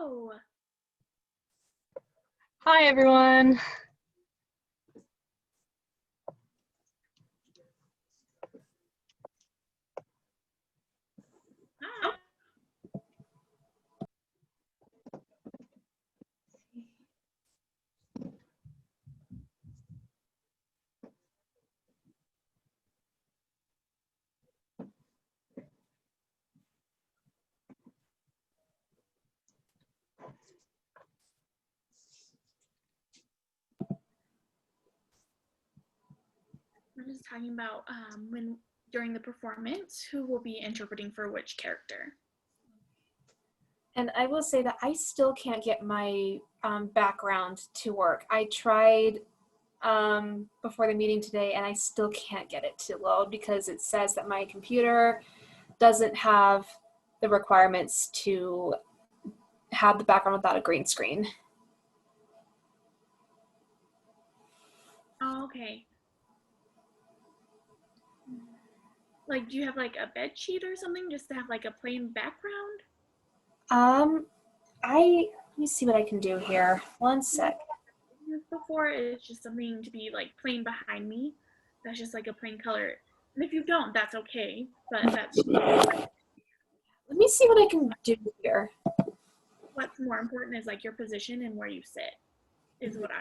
Hello. Hi, everyone. Hi. We're just talking about during the performance, who will be interpreting for which character. And I will say that I still can't get my background to work. I tried before the meeting today and I still can't get it to load because it says that my computer doesn't have the requirements to have the background without a green screen. Oh, okay. Like, do you have like a bed sheet or something just to have like a plain background? Let me see what I can do here. One sec. Before it's just something to be like plain behind me. That's just like a plain color. And if you don't, that's okay. But that's Let me see what I can do here. what's more important is like your position and where you sit is what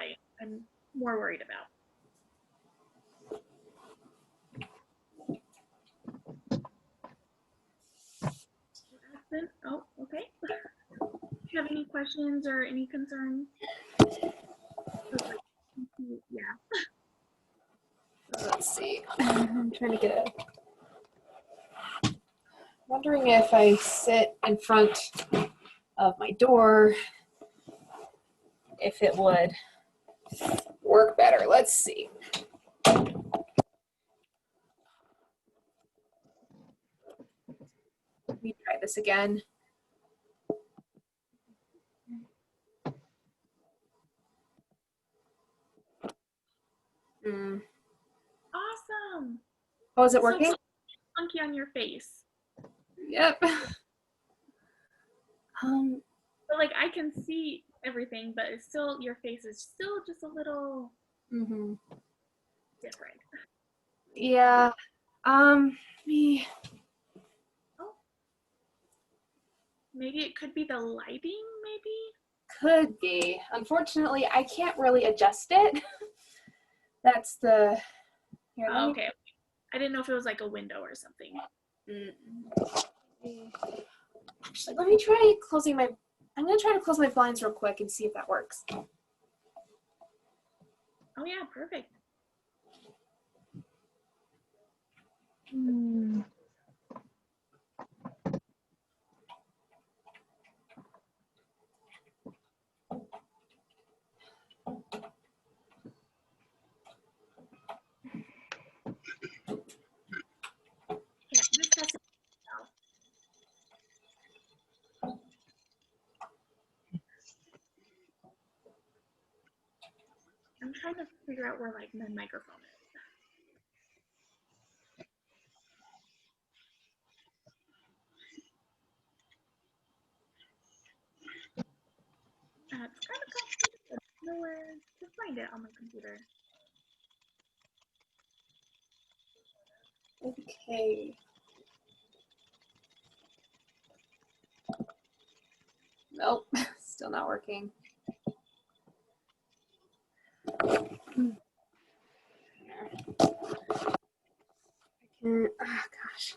I'm more worried about. Aspen? Oh, okay. Do you have any questions or any concerns? Yeah. Let's see. I'm trying to get it. Wondering if I sit in front of my door, if it would work better. Let's see. Let me try this again. Awesome. Oh, is it working? So funky on your face. Yep. But like I can see everything, but it's still your face is still just a little different. Yeah. Me. Oh. Maybe it could be the lighting, maybe? Could be. Unfortunately, I can't really adjust it. That's the. Here, Oh, okay. I didn't know if it was like a window or something. Actually, let me try closing my. I'm gonna try to close my blinds real quick and see if that works. Oh yeah, perfect. Yeah, just test it out. I'm trying to figure out where like my microphone is. It's kind of complicated. Nowhere to find it on my computer. Okay. Nope, still not working. Oh gosh.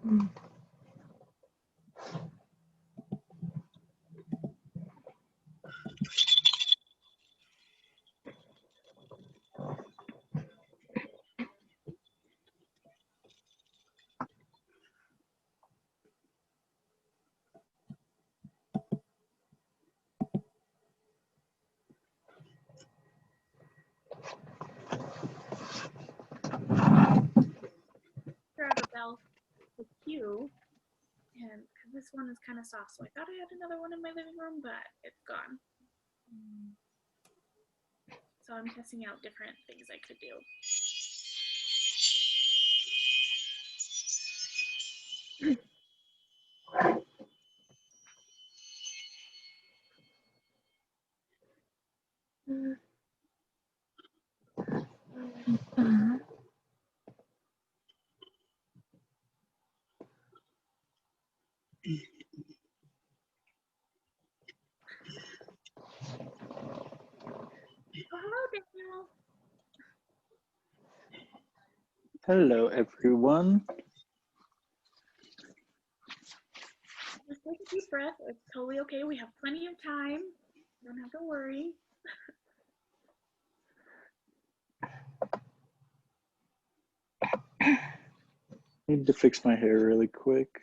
Grab a bell with you, and because this one is kind of soft, so I thought I had another one in my living room, but it's gone. So I'm testing out different things I could do. Oh, hello, Daniel. Hello, everyone. Just take a deep breath. It's totally okay. We have plenty of time. You don't have to worry. Need to fix my hair really quick.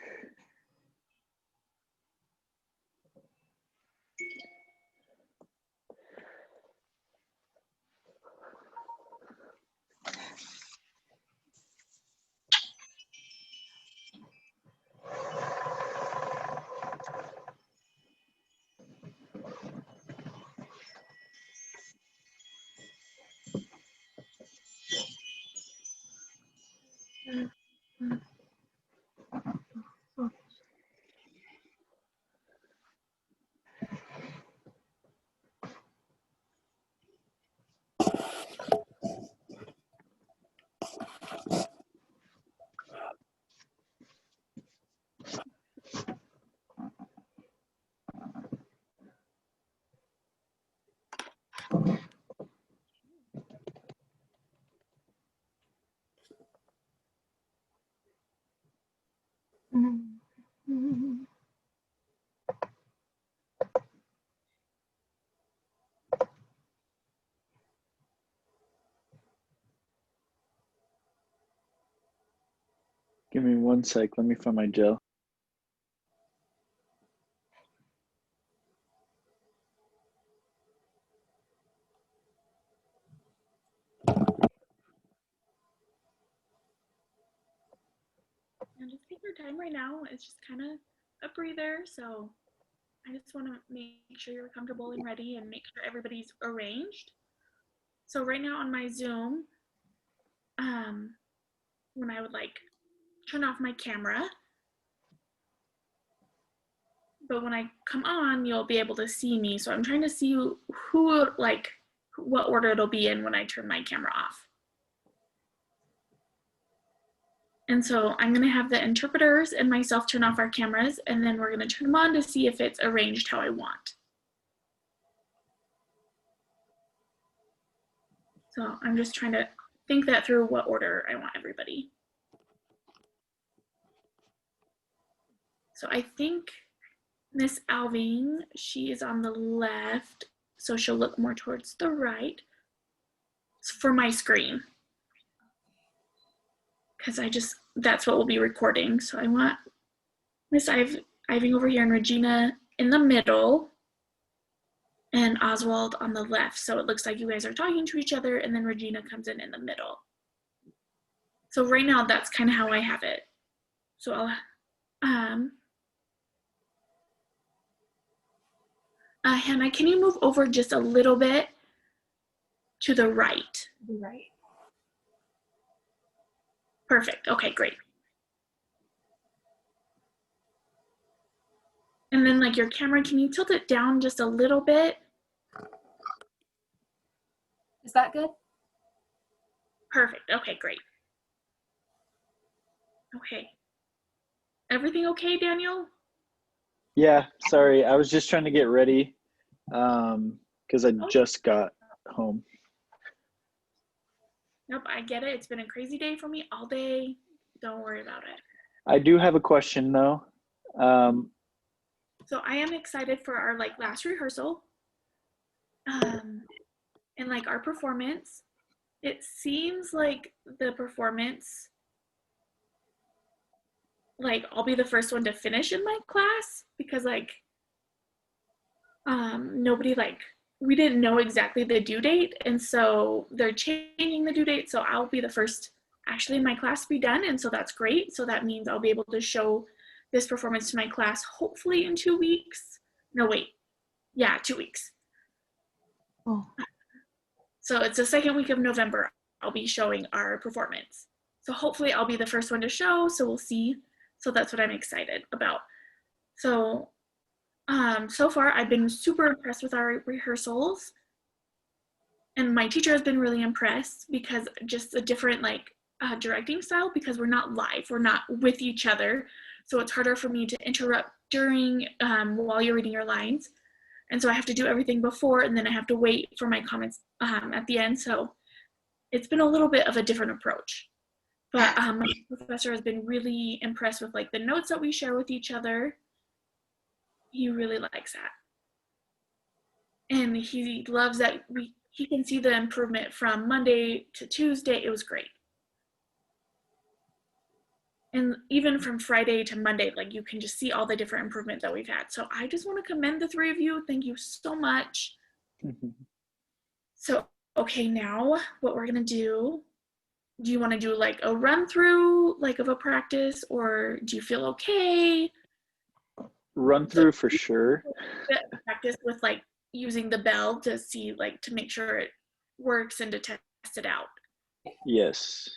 Give me 1 sec. Let me find my gel. And just take your time right now. It's just kind of a breather. So I just want to make sure you're comfortable and ready and make sure everybody's arranged. So right now on my Zoom, when I would like turn off my camera, but when I come on, you'll be able to see me. So I'm trying to see who like what order it'll be in when I turn my camera off. And so I'm going to have the interpreters and myself turn off our cameras, and then we're going to turn them on to see if it's arranged how I want. So I'm just trying to think that through, what order I want everybody. So I think Miss Alving, she is on the left, so she'll look more towards the right for my screen. Because that's what we'll be recording. So I want Miss Iving over here and Regina in the middle and Oswald on the left. So it looks like you guys are talking to each other, and then Regina comes in the middle. So right now that's kind of how I have it. So I'll, Hannah, can you move over just a little bit to the right? Right. Perfect. Okay, great. And then like your camera, can you tilt it down just a little bit? Is that good? Perfect. Okay, great. Okay. Everything okay, Daniel? Yeah, sorry. I was just trying to get ready because I just got home. Nope, I get it. It's been a crazy day for me all day. Don't worry about it. I do have a question though. So I am excited for our like last rehearsal. And like our performance. It seems like the performance, like I'll be the first one to finish in my class because like nobody like we didn't know exactly the due date, and so they're changing the due date, so I'll be the first actually in my class to be done, and so that's great. So that means I'll be able to show this performance to my class hopefully in 2 weeks. No, wait. Yeah, 2 weeks. Oh. So it's the second week of November I'll be showing our performance. So hopefully I'll be the first one to show, so we'll see. So that's what I'm excited about. So so far I've been super impressed with our rehearsals, and my teacher has been really impressed because just a different like directing style, because we're not live, we're not with each other, so it's harder for me to interrupt during while you're reading your lines, and so I have to do everything before and then I have to wait for my comments at the end. So it's been a little bit of a different approach, but my professor has been really impressed with like the notes that we share with each other. He really likes that. And he loves that he can see the improvement from Monday to Tuesday. It was great. And even from Friday to Monday, like you can just see all the different improvement that we've had. So I just want to commend the three of you. Thank you so much. So, okay, now what we're gonna do you want to do like a run through like of a practice, or do you feel okay? Run through for sure. Practice with like using the bell to see like to make sure it works and to test it out. Yes.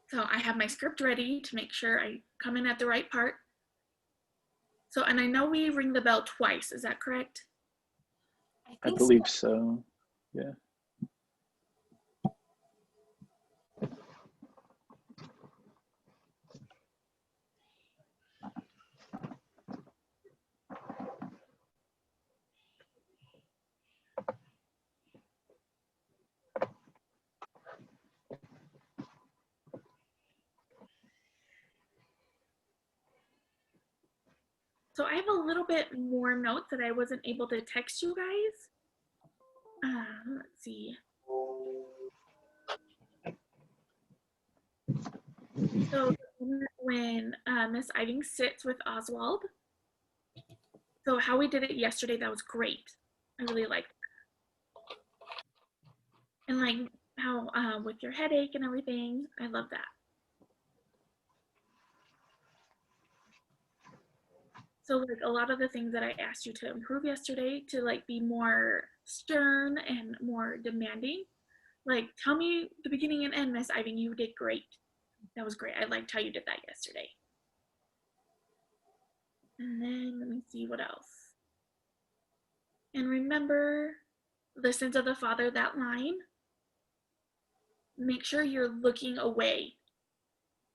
So I have my script ready to make sure I come in at the right part. So, and I know we ring the bell twice, is that correct? I believe so. Yeah. So I have a little bit more notes that I wasn't able to text you guys. Let's see. So when Miss Alving sits with Oswald. So how we did it yesterday, that was great. I really liked that. And like how with your headache and everything, I love that. So like a lot of the things that I asked you to improve yesterday to like be more stern and more demanding, like tell me the beginning and end, Miss Alving, you did great. That was great. I liked how you did that yesterday. And then let me see what else. And remember, listen to the Father, that line. Make sure you're looking away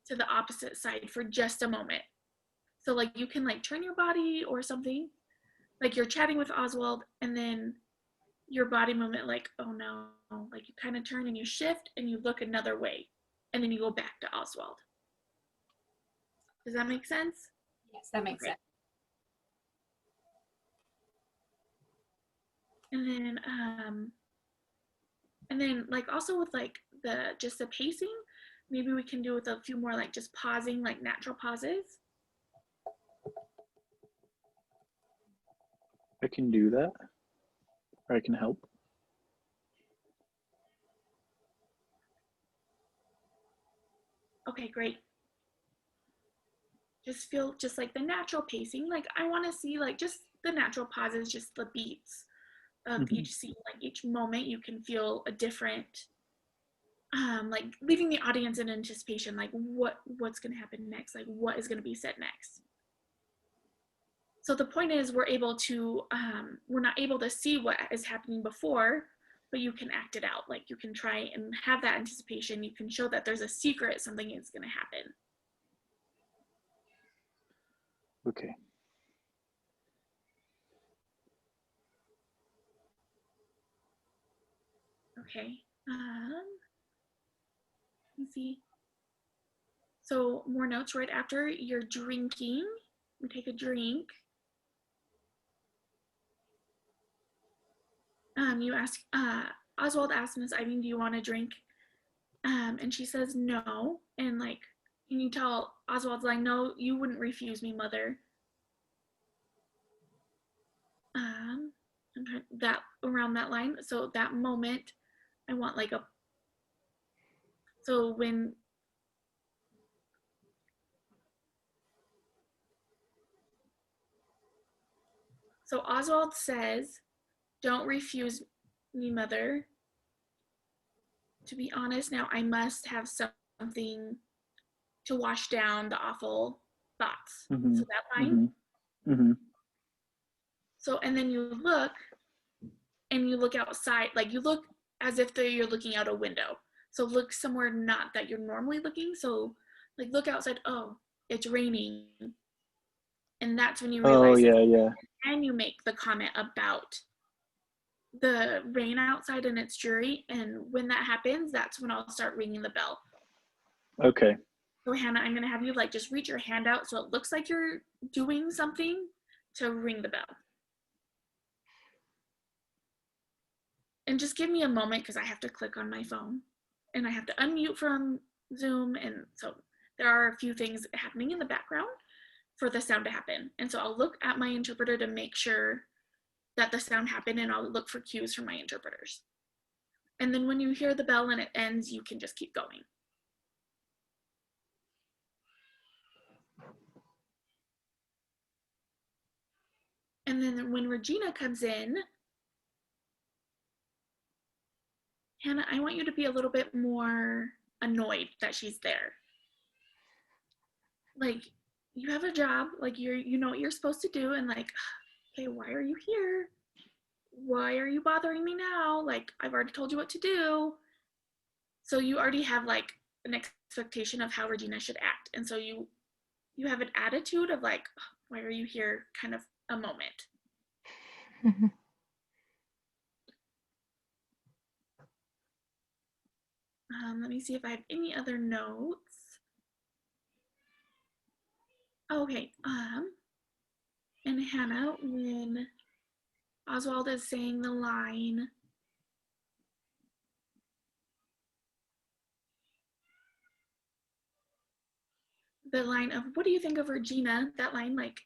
to the opposite side for just a moment. So like you can like turn your body or something, like you're chatting with Oswald and then your body movement like, oh no, like you kind of turn and you shift and you look another way and then you go back to Oswald. Does that make sense? Yes, that makes sense. And then like also with like the just the pacing, maybe we can do with a few more like just pausing, like natural pauses. I can do that. Or I can help. Okay, great. Just feel just like the natural pacing. Like I want to see like just the natural pauses, just the beats of each scene, like each moment you can feel a different, like leaving the audience in anticipation, like what's going to happen next, like what is going to be said next. So the point is we're not able to see what is happening before, but you can act it out. Like you can try and have that anticipation. You can show that there's a secret, something is going to happen. Okay. Okay. Let's see. So more notes right after you're drinking. We take a drink. You ask, Oswald asks Miss Iving, do you want a drink? And she says no. And like, can you tell Oswald's like, no, you wouldn't refuse me, mother. That around that line. So that moment, I want like a. So when. So Oswald says, don't refuse me, mother. To be honest, now I must have something to wash down the awful thoughts. Mm-hmm. So that line. Mm-hmm. Mm-hmm. So, and then you look outside, like you look as if you're looking out a window. So look somewhere not that you're normally looking. So like look outside, oh, it's raining. And that's when you realize, yeah. And you make the comment about the rain outside and it's dreary. And when that happens, that's when I'll start ringing the bell. Okay. So Hannah, I'm gonna have you like just reach your hand out so it looks like you're doing something to ring the bell. And just give me a moment because I have to click on my phone and I have to unmute from Zoom. And so there are a few things happening in the background for the sound to happen. And so I'll look at my interpreter to make sure that the sound happened, and I'll look for cues from my interpreters. And then when you hear the bell and it ends, you can just keep going. And then when Regina comes in, Hannah, I want you to be a little bit more annoyed that she's there. Like, you have a job, like you know what you're supposed to do, and like, okay, why are you here? Why are you bothering me now? Like, I've already told you what to do. So you already have like an expectation of how Regina should act. And so you have an attitude of like, why are you here? Kind of a moment. Let me see if I have any other notes. Okay. And Hannah, when Oswald is saying the line, of what do you think of Regina? That line, like,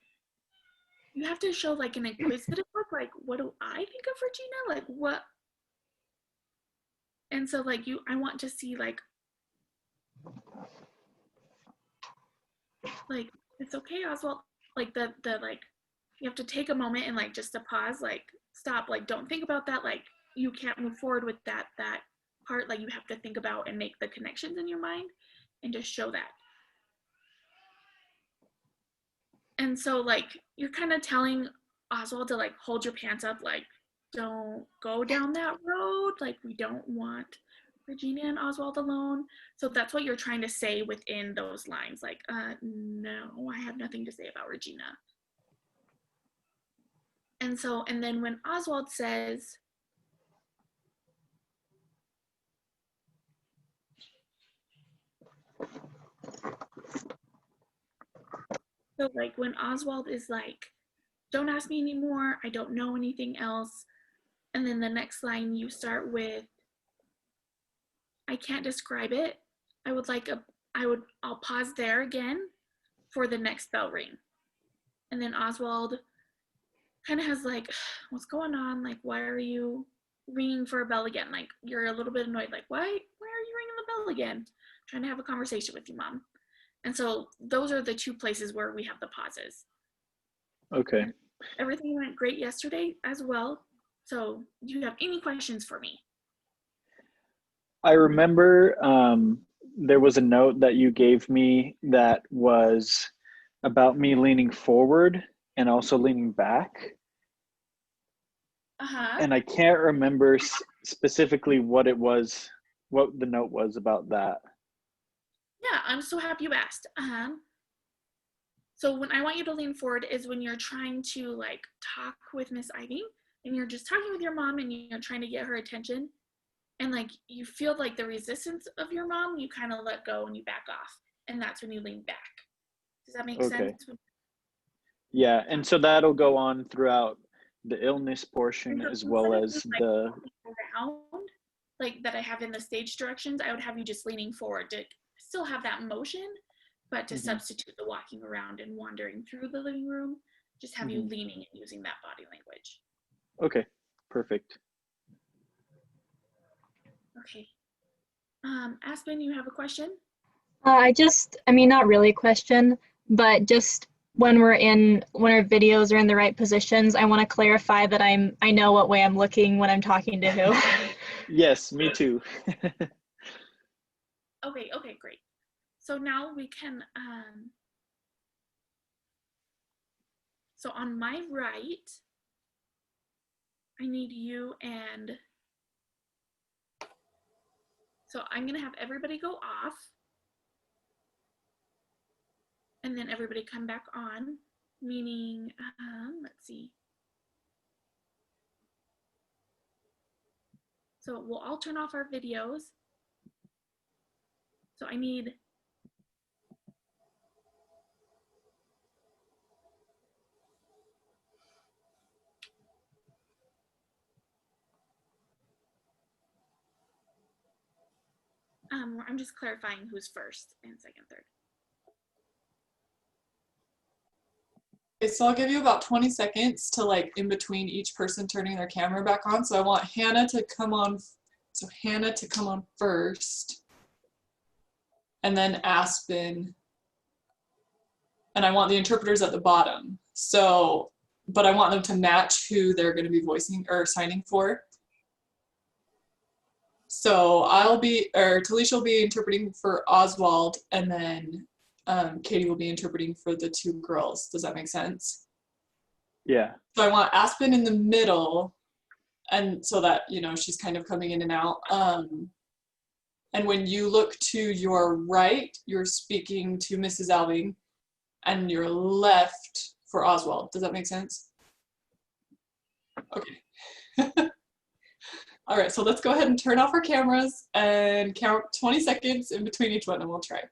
you have to show like an inquisitive look, like, what do I think of Regina? Like, what? And so like I want to see like it's okay, Oswald. Like the like, you have to take a moment and like just to pause, like stop, like don't think about that. Like you can't move forward with that part. Like you have to think about and make the connections in your mind and just show that. And so like you're kind of telling Oswald to like hold your pants up, like don't go down that road. Like we don't want Regina and Oswald alone. So that's what you're trying to say within those lines. Like, no, I have nothing to say about Regina. And so, and then when Oswald says, so like when Oswald is like, don't ask me anymore, I don't know anything else. And then the next line you start with, I can't describe it. I'll pause there again for the next bell ring. And then Oswald kind of has like, what's going on? Like, why are you ringing for a bell again? Like, you're a little bit annoyed. Like, why are you ringing the bell again? I'm trying to have a conversation with you, Mom. And so those are the two places where we have the pauses. Okay. Everything went great yesterday as well. So do you have any questions for me? I remember there was a note that you gave me that was about me leaning forward and also leaning back. And I can't remember specifically what it was, what the note was about that. Yeah, I'm so happy you asked. So when I want you to lean forward is when you're trying to like talk with Miss Ivy and you're just talking with your mom and you're trying to get her attention. and like you feel like the resistance of your mom, you kind of let go and you back off, and that's when you lean back. Does that make Okay. sense? Yeah, and so that'll go on throughout the illness portion And so as well instead of as just, like, the, around, like that I have in the stage directions, I would have you just leaning forward to still have that motion, but to substitute the walking around and wandering through the living room, just have you leaning and using that body language. okay, perfect. Okay. Aspen, you have a question? I mean, not really a question, but just when our videos are in the right positions, I want to clarify that I know what way I'm looking when I'm talking to who. Yes, me too. Okay, great. So now we can, so on my right, I need you and, so I'm gonna have everybody go off and then everybody come back on, meaning, let's see. So we'll all turn off our videos. So I need, I'm just clarifying who's first and second, third. Okay, so I'll give you about 20 seconds to like in between each person turning their camera back on. So I want Hannah to come on. So Hannah to come on first. And then Aspen. And I want the interpreters at the bottom. So, but I want them to match who they're going to be voicing or signing for. So Talisha will be interpreting for Oswald, and then Catie will be interpreting for the two girls. Does that make sense? Yeah. So I want Aspen in the middle, and so that, you know, she's kind of coming in and out. And when you look to your right, you're speaking to Mrs. Alving, and your left for Oswald. Does that make sense? Okay. All right, so let's go ahead and turn off our cameras and count 20 seconds in between each one, and we'll try.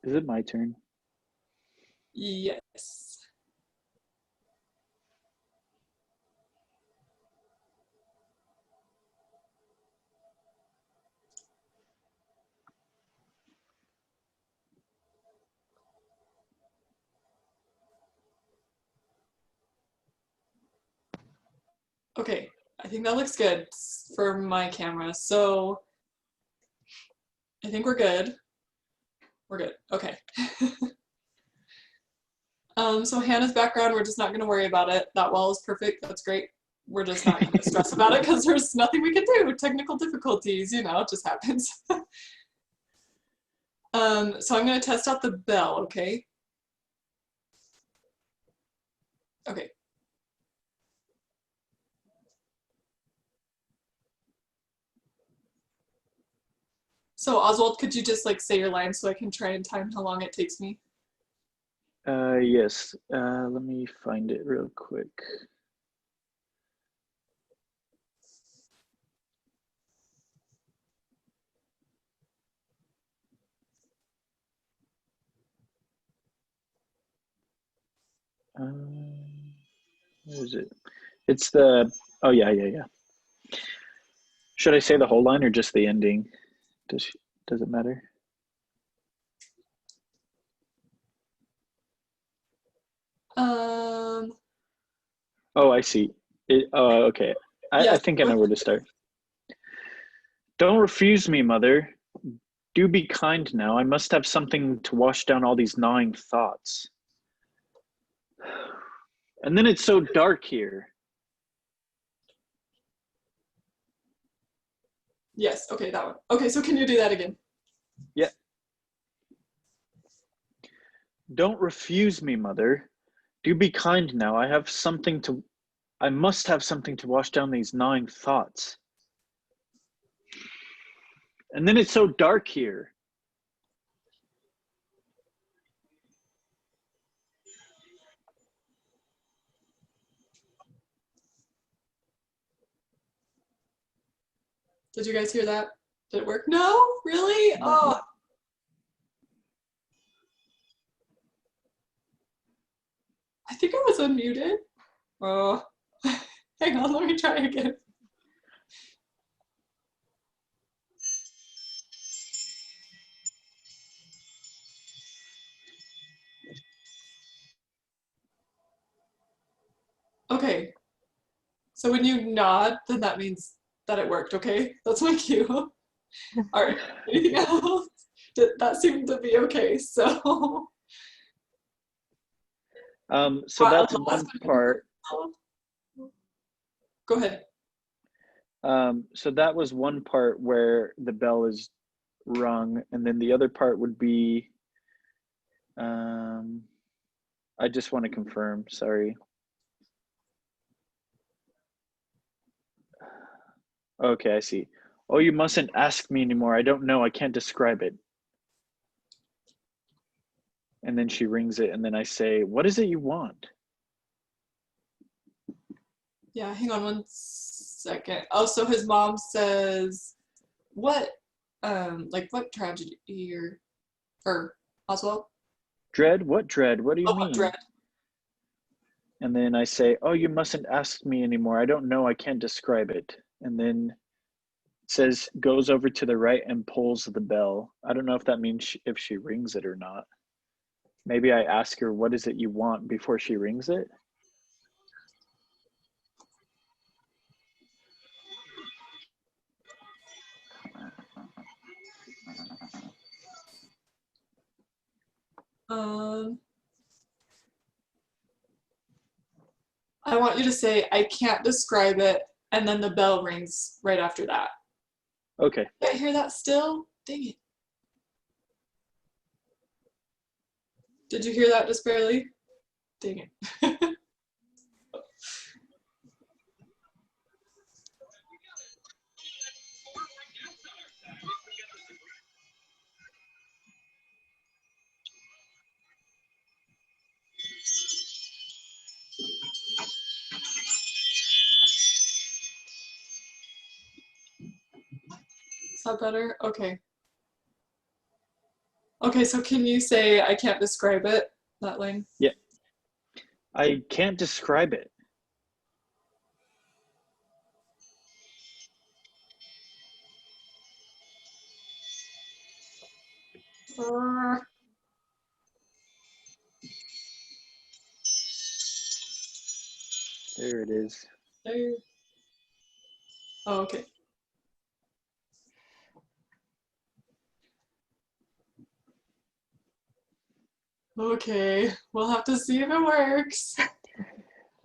Is it my turn? Yes. Okay, I think that looks good for my camera. So I think we're good. We're good, okay. So Hannah's background, we're just not gonna worry about it. That wall is perfect, that's great. We're just not gonna stress about it because there's nothing we can do. Technical difficulties, you know, it just happens. So I'm gonna test out the bell, okay? Okay. So Oswald, could you just like say your line so I can try and time how long it takes me? Yes. Let me find it real quick. Where is it? It's the, oh yeah. Should I say the whole line or just the ending? Does it matter? Oh, I see. Okay. Yeah, I think I know where to start. Don't refuse me, mother. Do be kind now. I must have something to wash down all these gnawing thoughts. And then it's so dark here. Yes, okay, that one. Okay, so can you do that again? Yeah. Don't refuse me, mother. Do be kind now. I must have something to wash down these gnawing thoughts. And then it's so dark here. Did you guys hear that? Did it work? No? Really? Oh. I think I was unmuted. Oh. Hang on, let me try again. Okay. So when you nod, then that means that it worked, okay? That's my cue. All right. Anything else? That seemed to be okay, so. So that's one part. Go ahead. So that was one part where the bell is rung, and then the other part would be, I just want to confirm, sorry. Okay, I see. Oh, you mustn't ask me anymore. I don't know. I can't describe it. And then she rings it, and then I say, what is it you want? Yeah, hang on one second. Oh, so his mom says, what, what tragedy or Oswald? Dread? What dread? What do you mean? What dread? And then I say, oh, you mustn't ask me anymore. I don't know. I can't describe it. And then it says, goes over to the right and pulls the bell. I don't know if that means if she rings it or not. Maybe I ask her, what is it you want before she rings it? I want you to say, I can't describe it, and then the bell rings right after that. Okay. Did I hear that still? Dang it. Did you hear that just barely? Dang it. Is that better? Okay. Okay, so can you say, I can't describe it, that line? Yeah. I can't describe it. There it is. There. Oh, okay. Okay, we'll have to see if it works.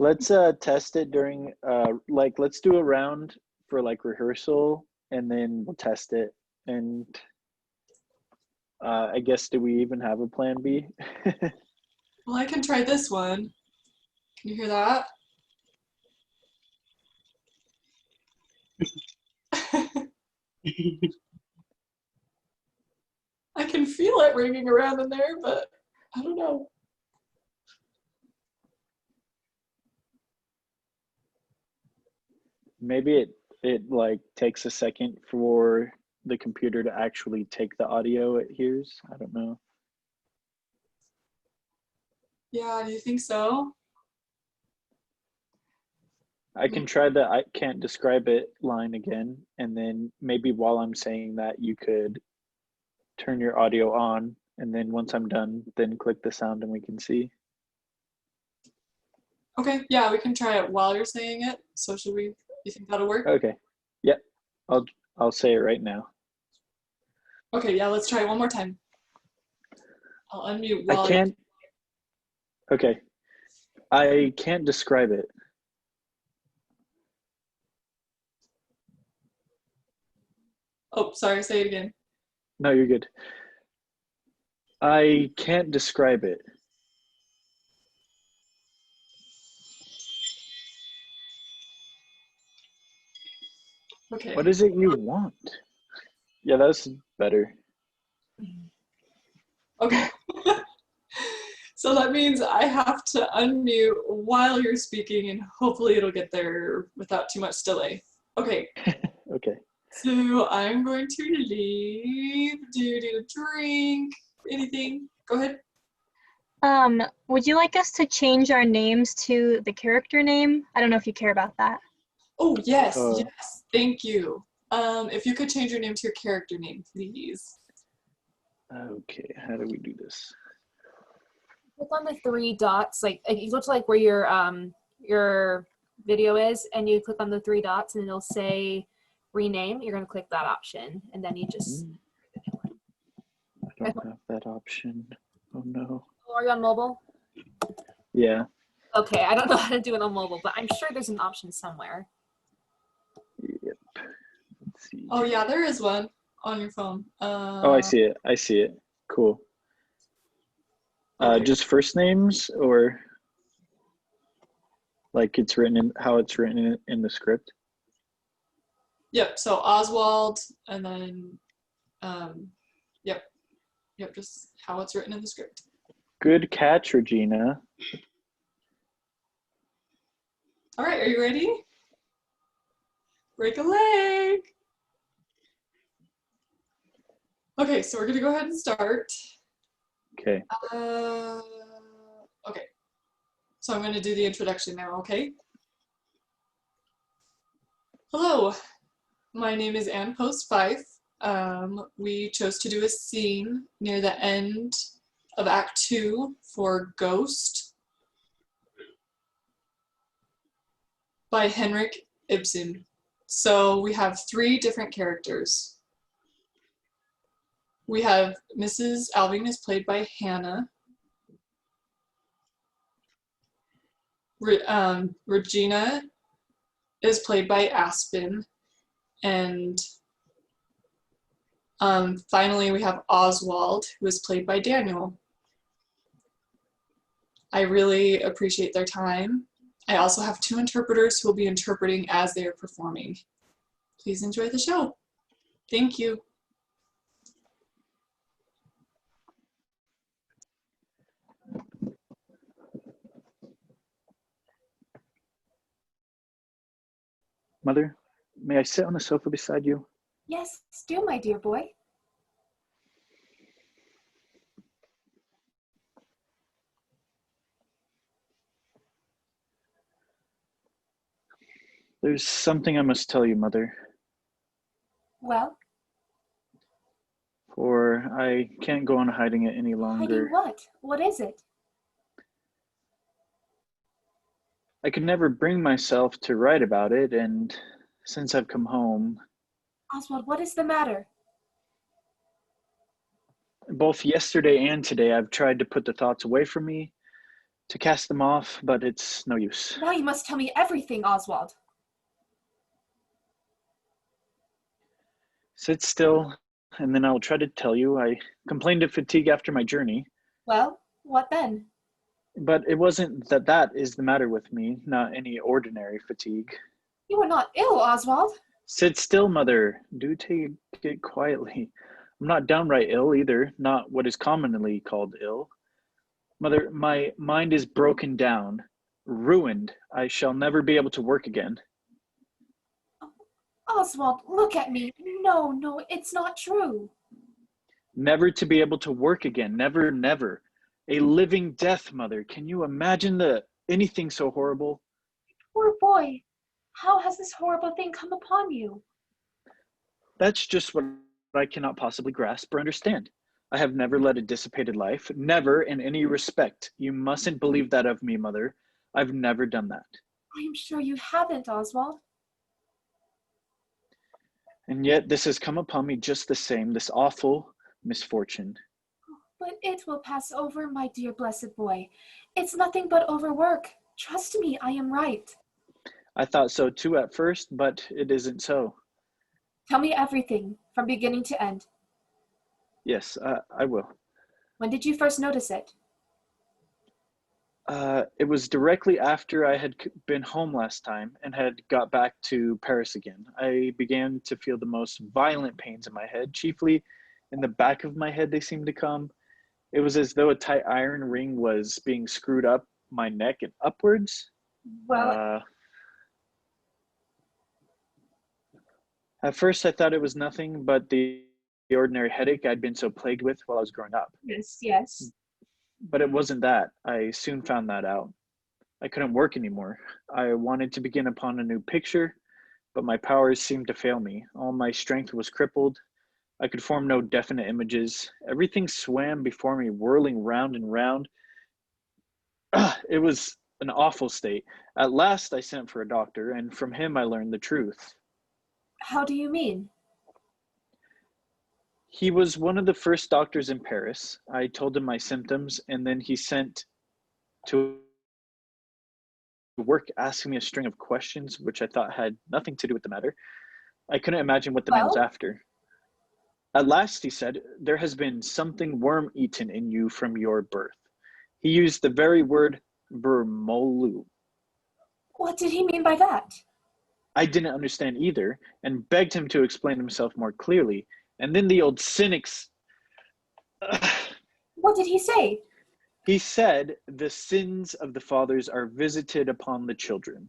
Let's test it during let's do a round for rehearsal, and then we'll test it. And I guess, do we even have a plan B? Well, I can try this one. Can you hear that? I can feel it ringing around in there, but I don't know. Maybe it takes a second for the computer to actually take the audio it hears. I don't know. Yeah, do you think so? I can try the I can't describe it line again, and then maybe while I'm saying that, you could turn your audio on, and then once I'm done, then click the sound and we can see. Okay, yeah, we can try it while you're saying it. So should we, you think that'll work? Okay. Yep. I'll say it right now. Okay, yeah, let's try it one more time. I'll unmute while I can't. Okay. I can't describe it. Oh, sorry, say it again. No, you're good. I can't describe it. Okay. What is it you want? Yeah, that's better. Okay. So that means I have to unmute while you're speaking, and hopefully it'll get there without too much delay. Okay. Okay. So I'm going to leave. Do you need a drink? Anything? Go ahead. Would you like us to change our names to the character name? I don't know if you care about that. Oh, yes, Oh. yes. Thank you. If you could change your name to your character name, please. Okay, how do we do this? Click on the 3 dots, like you go to like where your video is, and you click on the 3 dots, and it'll say rename. You're gonna click that option, and then you just. I don't have that option. Oh no. Are you on mobile? Yeah. Okay, I don't know how to do it on mobile, but I'm sure there's an option somewhere. Yep. Let's see. Oh, yeah, there is one on your phone. Oh, I see it. I see it. Cool. Okay. Just first names, or like it's written in how it's written in the script? Yep, so Oswald, and then, yep, just how it's written in the script. Good catch, Regina. All right, are you ready? Break a leg. Okay, so we're gonna go ahead and start. Okay. Okay, so I'm gonna do the introduction now, okay? Hello, my name is Ann Post Fife. We chose to do a scene near the end of Act 2 for Ghost by Henrik Ibsen. So we have 3 different characters. We have Mrs. Alving is played by Hannah. Regina is played by Aspen. And finally we have Oswald, who is played by Daniel. I really appreciate their time. I also have 2 interpreters who will be interpreting as they are performing. Please enjoy the show. Thank you. Mother, may I sit on the sofa beside you? Yes, do, my dear boy. There's something I must tell you, Mother. Well, For I can't go on hiding it any longer. hiding what? What is it? I could never bring myself to write about it, and since I've come home, Oswald, what is the matter? both yesterday and today, I've tried to put the thoughts away from me, to cast them off, but it's no use. Now you must tell me everything, Oswald. Sit still, and then I'll try to tell you. I complained of fatigue after my journey, Well, what then? but it wasn't that is the matter with me, not any ordinary fatigue. You are not ill, Oswald. Sit still, Mother. Do take it quietly. I'm not downright ill either, not what is commonly called ill. Mother, my mind is broken down, ruined. I shall never be able to work again. Oswald, look at me. No, no, it's not true. Never to be able to work again. Never, never. A living death, Mother. Can you imagine anything so horrible? Poor boy. How has this horrible thing come upon you? That's just what I cannot possibly grasp or understand. I have never led a dissipated life, never in any respect. You mustn't believe that of me, Mother. I've never done that. I am sure you haven't, Oswald. And yet this has come upon me just the same, this awful misfortune. But it will pass over, my dear blessed boy. It's nothing but overwork. Trust me, I am right. I thought so too at first, but it isn't so. Tell me everything. from beginning to end. Yes, I will. When did you first notice it? It was directly after I had been home last time and had got back to Paris again. I began to feel the most violent pains in my head, chiefly in the back of my head they seemed to come. It was as though a tight iron ring was being screwed up my neck and upwards. Well, At first I thought it was nothing but the ordinary headache I'd been so plagued with while I was growing up. yes. But it wasn't that. I soon found that out. I couldn't work anymore. I wanted to begin upon a new picture, but my powers seemed to fail me. All my strength was crippled. I could form no definite images. Everything swam before me, whirling round and round. It was an awful state. At last I sent for a doctor, and from him I learned the truth. How do you mean? He was one of the first doctors in Paris. I told him my symptoms, and then he sent to work asking me a string of questions, which I thought had nothing to do with the matter. I couldn't imagine what the man was after. At last, he said, there has been something worm-eaten in you from your birth. He used the very word vermolu. What did he mean by that? I didn't understand either, and begged him to explain himself more clearly. And then the old cynics... What did he say? He said, the sins of the fathers are visited upon the children.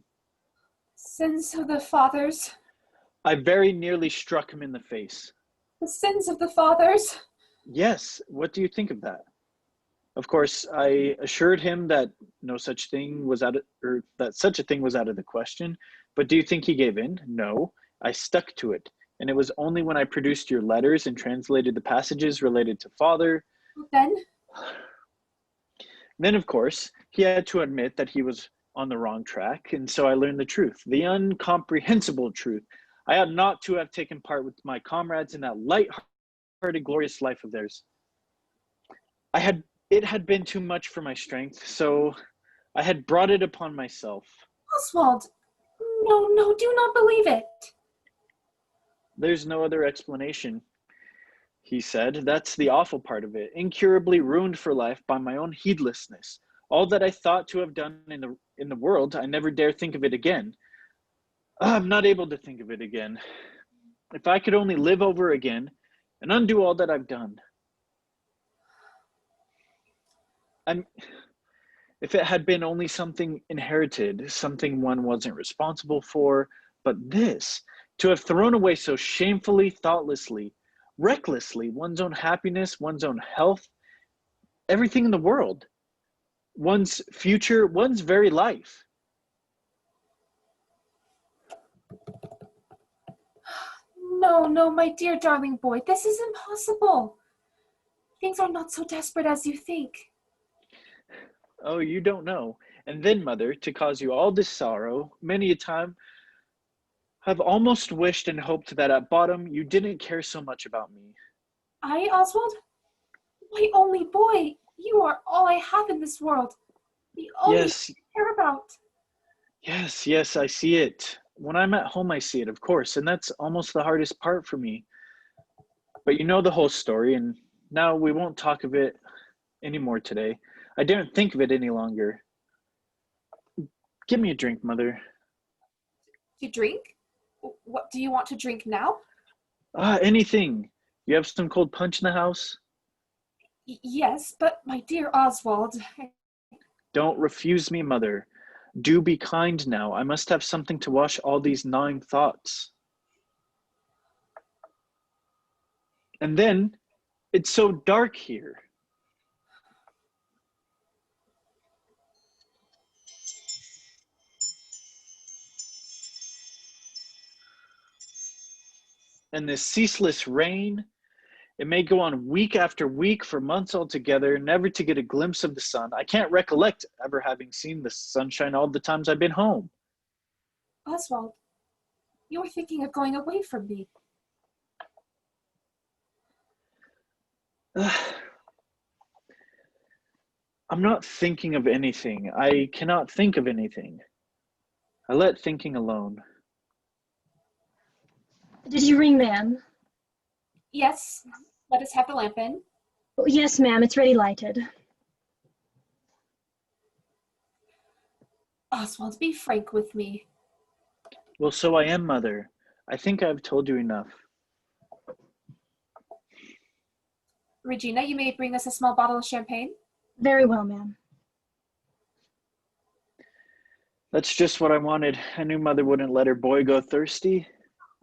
Sins of the fathers? I very nearly struck him in the face. The sins of the fathers? Yes, what do you think of that? Of course, I assured him that no such thing was that such a thing was out of the question. But do you think he gave in? No, I stuck to it. And it was only when I produced your letters and translated the passages related to father. Then, of course, he had to admit that he was on the wrong track. And so I learned the truth, the incomprehensible truth. I ought not to have taken part with my comrades in that light-hearted, glorious life of theirs. It had been too much for my strength, so I had brought it upon myself. Oswald, no, do not believe it. There's no other explanation, he said. That's the awful part of it. Incurably ruined for life by my own heedlessness. All that I thought to have done in the world, I never dare think of it again. I'm not able to think of it again. If I could only live over again and undo all that I've done. If it had been only something inherited, something one wasn't responsible for, but this, to have thrown away so shamefully, thoughtlessly, recklessly, one's own happiness, one's own health, everything in the world, one's future, one's very life. No, my dear darling boy, this is impossible. Things are not so desperate as you think. Oh, you don't know. And then, mother, to cause you all this sorrow, many a time I've almost wished and hoped that at bottom you didn't care so much about me. I, Oswald? My only boy, you are all I have in this world. The only thing I care about. Yes, I see it. When I'm at home, I see it, of course, and that's almost the hardest part for me. But you know the whole story, and now we won't talk of it anymore today. I daren't think of it any longer. Give me a drink, mother. To drink? What do you want to drink now? Anything. You have some cold punch in the house? Yes, but my dear Oswald. Don't refuse me, mother. Do be kind now. I must have something to wash all these gnawing thoughts. And then, it's so dark here. And this ceaseless rain, it may go on week after week for months altogether, never to get a glimpse of the sun. I can't recollect ever having seen the sunshine all the times I've been home. Oswald, you were thinking of going away from me. I'm not thinking of anything. I cannot think of anything. I let thinking alone. Did you ring Nan? Yes, let us have the lamp in. Oh, yes, ma'am, it's ready lighted. Oswald, be frank with me. Well, so I am, Mother. I think I've told you enough. Regina, you may bring us a small bottle of champagne. Very well, ma'am. That's just what I wanted. I knew Mother wouldn't let her boy go thirsty.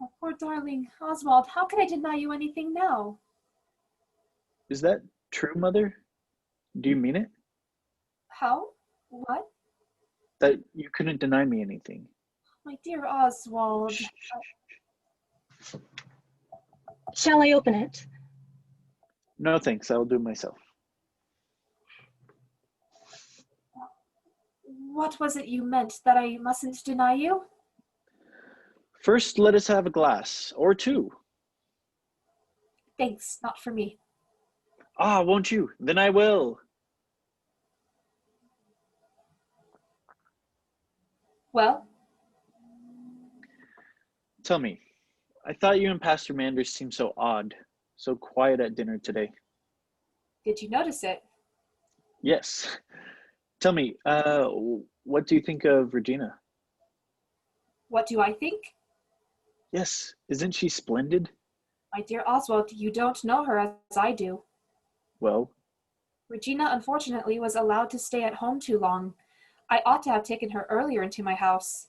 Oh, poor darling. Oswald, how can I deny you anything now? Is that true, Mother? Do you mean it? How? What? That you couldn't deny me anything? My dear Oswald. Shall I open it? No, thanks. I'll do it myself. What was it you meant? That I mustn't deny you? First, let us have a glass, or two. Thanks, not for me. Ah, won't you? Then I will. Well? Tell me, I thought you and Pastor Manders seemed so odd, so quiet at dinner today. Did you notice it? Yes. Tell me, what do you think of Regina? What do I think? Yes, isn't she splendid? My dear Oswald, you don't know her as I do. Well, Regina, unfortunately, was allowed to stay at home too long. I ought to have taken her earlier into my house.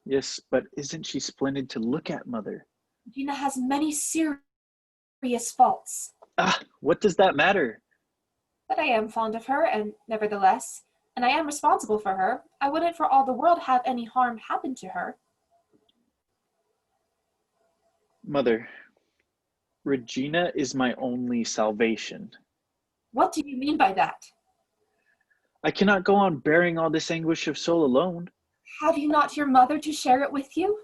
yes, but isn't she splendid to look at, Mother? Regina has many serious faults. Ah, what does that matter? But I am fond of her, and nevertheless, and I am responsible for her. I wouldn't for all the world have any harm happen to her. Mother, Regina is my only salvation. What do you mean by that? I cannot go on bearing all this anguish of soul alone. Have you not your mother to share it with you?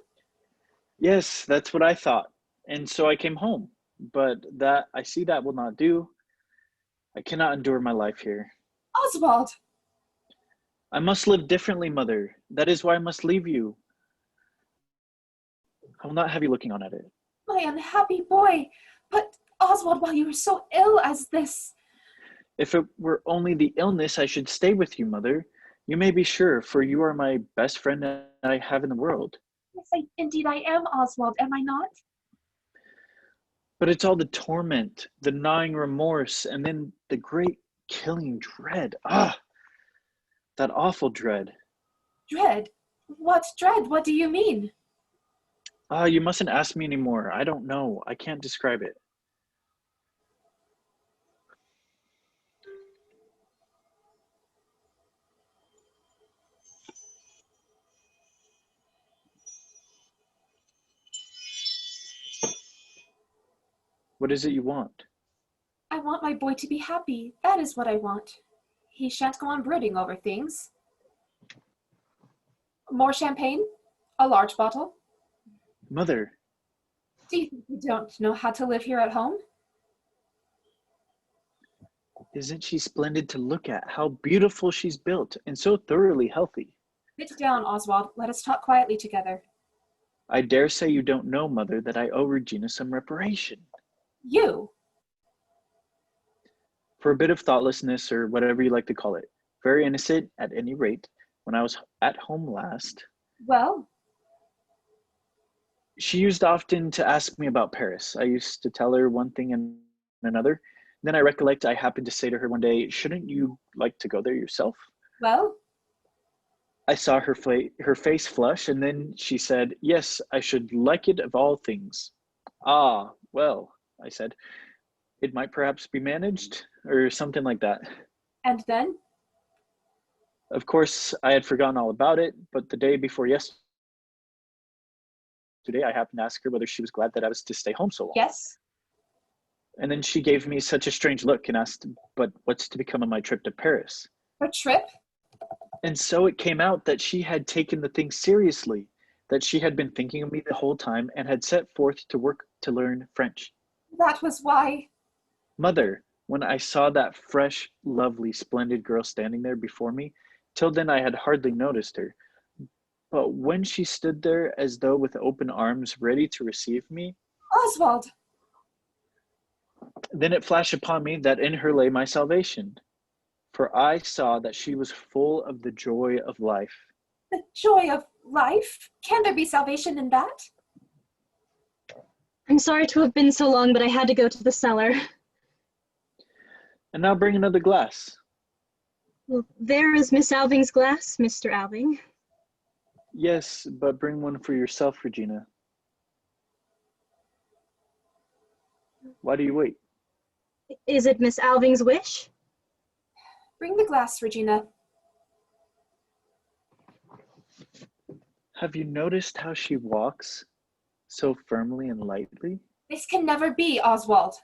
Yes, that's what I thought, and so I came home. But that I see that will not do. I cannot endure my life here. Oswald! I must live differently, Mother. That is why I must leave you. I will not have you looking on at it. My unhappy boy! But, Oswald, while you are so ill as this... If it were only the illness, I should stay with you, Mother. You may be sure, for you are my best friend that I have in the world. Yes, indeed I am, Oswald, am I not? But it's all the torment, the gnawing remorse, and then the great killing dread. Ah, that awful dread. Dread? What dread? What do you mean? Ah, you mustn't ask me anymore. I don't know. I can't describe it. What is it you want? I want my boy to be happy. That is what I want. He shan't go on brooding over things. More champagne? A large bottle? Mother, Do you think you don't know how to live here at home? isn't she splendid to look at? How beautiful she's built and so thoroughly healthy. Sit down, Oswald. Let us talk quietly together. I dare say you don't know, Mother, that I owe Regina some reparation. You? For a bit of thoughtlessness, or whatever you like to call it. Very innocent, at any rate. When I was at home last, Well? she used often to ask me about Paris. I used to tell her one thing and another. Then I recollect I happened to say to her one day, shouldn't you like to go there yourself? Well? I saw her face flush, and then she said, yes, I should like it of all things. Ah, well, I said, it might perhaps be managed, or something like that. And then? Of course, I had forgotten all about it, but the day before yesterday, I happened to ask her whether she was glad that I was to stay home so long. Yes? And then she gave me such a strange look and asked, but what's to become of my trip to Paris? Her trip? And so it came out that she had taken the thing seriously, that she had been thinking of me the whole time and had set forth to work to learn French. That was why. Mother, when I saw that fresh, lovely, splendid girl standing there before me, till then I had hardly noticed her. But when she stood there as though with open arms ready to receive me, Oswald! Then it flashed upon me that in her lay my salvation, for I saw that she was full of the joy of life. The joy of life? Can there be salvation in that? I'm sorry to have been so long, but I had to go to the cellar. And now bring another glass. Well, there is Miss Alving's glass, Mr. Alving. Yes, but bring one for yourself, Regina. Why do you wait? Is it Miss Alving's wish? Bring the glass, Regina. Have you noticed how she walks so firmly and lightly? This can never be, Oswald.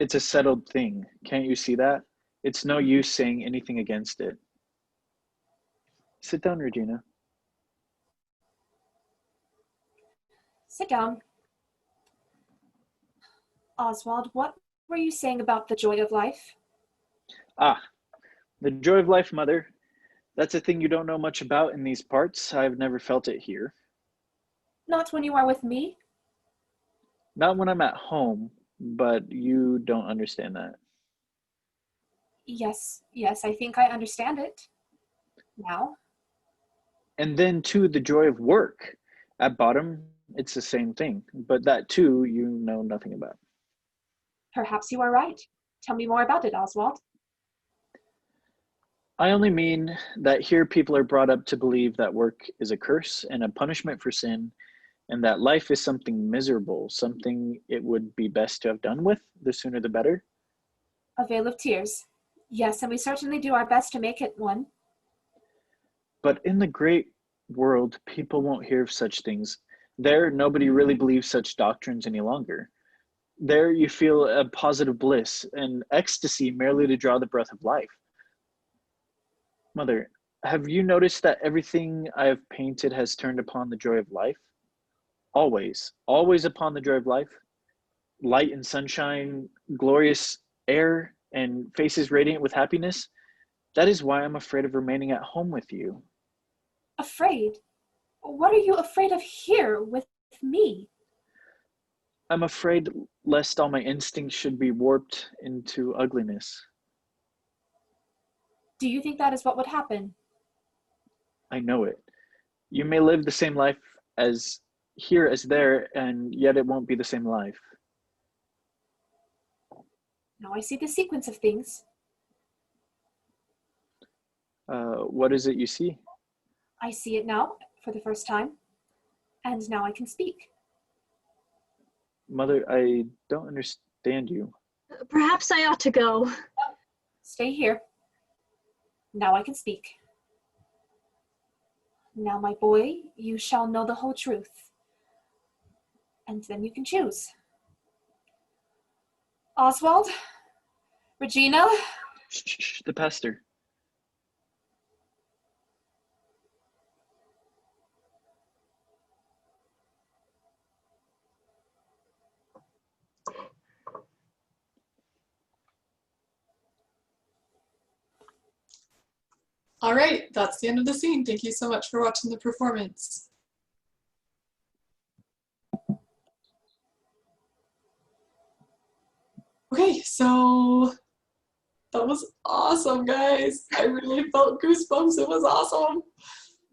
It's a settled thing. Can't you see that? It's no use saying anything against it. Sit down, Regina. Sit down. Oswald, what were you saying about the joy of life? Ah, the joy of life, Mother. That's a thing you don't know much about in these parts. I've never felt it here. Not when you are with me? Not when I'm at home, but you don't understand that. Yes, I think I understand it now. And then, too, the joy of work. At bottom, it's the same thing, but that, too, you know nothing about. Perhaps you are right. Tell me more about it, Oswald. I only mean that here people are brought up to believe that work is a curse and a punishment for sin, and that life is something miserable, something it would be best to have done with, the sooner the better. A veil of tears. Yes, and we certainly do our best to make it one. But in the great world, people won't hear of such things. There, nobody really believes such doctrines any longer. There, you feel a positive bliss and ecstasy merely to draw the breath of life. Mother, have you noticed that everything I have painted has turned upon the joy of life? Always, always upon the joy of life. Light and sunshine, glorious air, and faces radiant with happiness. That is why I'm afraid of remaining at home with you. Afraid? What are you afraid of here with me? I'm afraid lest all my instincts should be warped into ugliness. Do you think that is what would happen? I know it. You may live the same life as here as there, and yet it won't be the same life. Now I see the sequence of things. What is it you see? I see it now for the first time, and now I can speak. Mother, I don't understand you. Perhaps I ought to go. Stay here. Now I can speak. Now, my boy, you shall know the whole truth. And then you can choose. Oswald? Regina? Shh, the pastor. All right, that's the end of the scene. Thank you so much for watching the performance. Okay, so that was awesome, guys. I really felt goosebumps. It was awesome.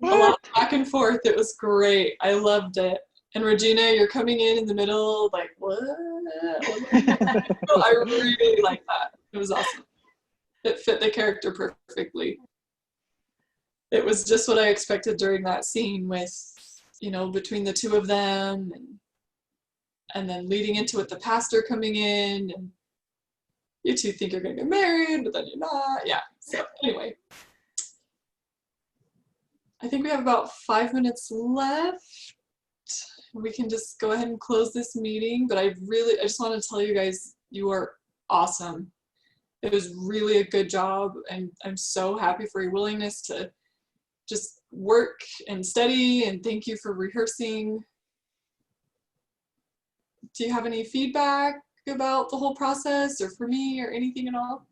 A lot of back and forth. It was great. I loved it. And Regina, you're coming in the middle, like, what? I really like that. It was awesome. It fit the character perfectly. It was just what I expected during that scene with, you know, between the two of them and then leading into it, the pastor coming in and you two think you're going to get married, but then you're not. Yeah. So anyway, I think we have about 5 minutes left. We can just go ahead and close this meeting, but I just want to tell you guys, you are awesome. It was really a good job, and I'm so happy for your willingness to just work and study, and thank you for rehearsing. Do you have any feedback about the whole process or for me or anything at all?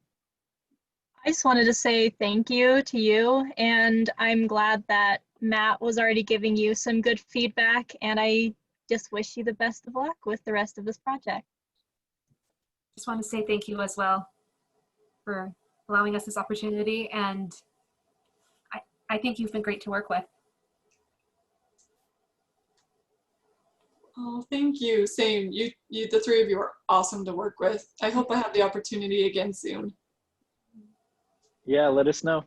I just wanted to say thank you to you, and I'm glad that Matt was already giving you some good feedback, and I just wish you the best of luck with the rest of this project. Just want to say thank you as well for allowing us this opportunity, and I think you've been great to work with. Oh, thank you. Same. You, the three of you are awesome to work with. I hope I have the opportunity again soon. Yeah, let us know.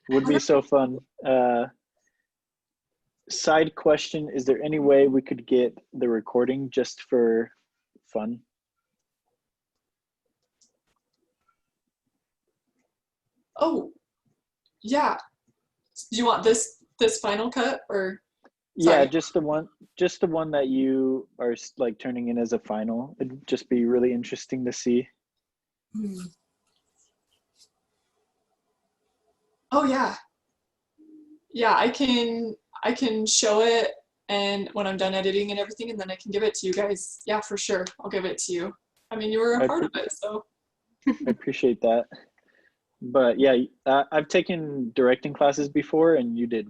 Would be so fun. Side question, is there any way we could get the recording just for fun? Oh, yeah. Do you want this final cut or? Yeah, Sorry. just the one that you are like turning in as a final. It'd just be really interesting to see. Oh yeah. Yeah, I can show it, and when I'm done editing and everything, and then I can give it to you guys. Yeah, for sure. I'll give it to you. I mean, you were a part of it, so. I appreciate that. But yeah, I've taken directing classes before, and you did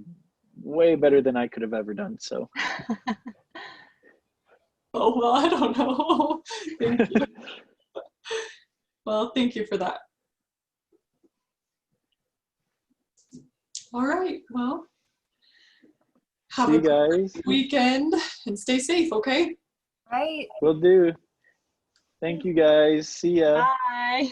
way better than I could have ever done. So. Oh, well, I don't know. Thank you. Well, thank you for that. All right, well, have See a you guys. great weekend and stay safe, okay? Right. Will do. Thank you guys. See ya. Bye.